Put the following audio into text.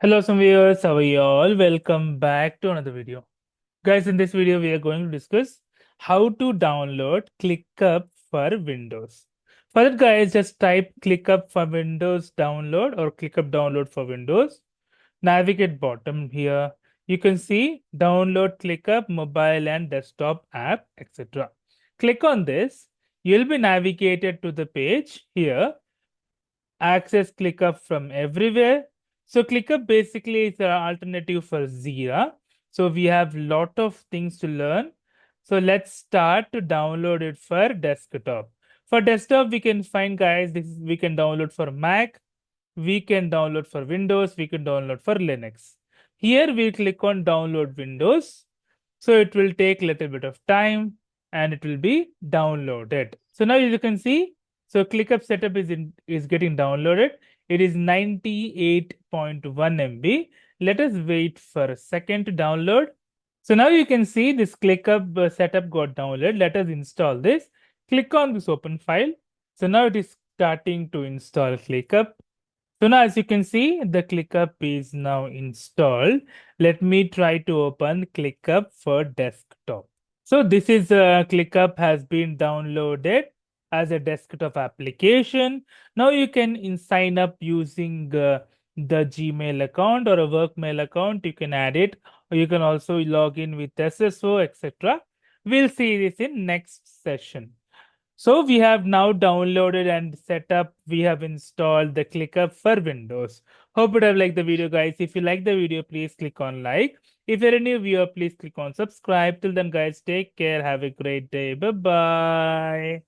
Hello, some viewers. How are you all? Welcome back to another video. Guys, in this video, we are going to discuss how to download ClickUp for Windows. For that, guys, just type ClickUp for Windows download or ClickUp download for Windows. Navigate bottom here. You can see download ClickUp mobile and desktop app, etc. Click on this. You'll be navigated to the page here. Access ClickUp from everywhere. So ClickUp basically is an alternative for Zira. So we have lot of things to learn. So let's start to download it for desktop. For desktop, we can find, guys, we can download for Mac, we can download for Windows, we can download for Linux. Here we click on download Windows. So it will take a little bit of time and it will be downloaded. So now you can see, so ClickUp setup is getting downloaded. It is 98.1 MB. Let us wait for a second to download. So now you can see this ClickUp setup got downloaded. Let us install this. Click on this open file. So now it is starting to install ClickUp. So now as you can see, the ClickUp is now installed. Let me try to open ClickUp for desktop. So this is ClickUp has been downloaded as a desktop application. Now you can sign up using the Gmail account or a work mail account. You can add it, or you can also log in with SSO, etc. We'll see this in next session. So we have now downloaded and set up, we have installed the ClickUp for Windows. Hope you have liked the video, guys. If you like the video, please click on like. If you're a new viewer, please click on subscribe. Till then, guys, take care. Have a great day. Bye-bye.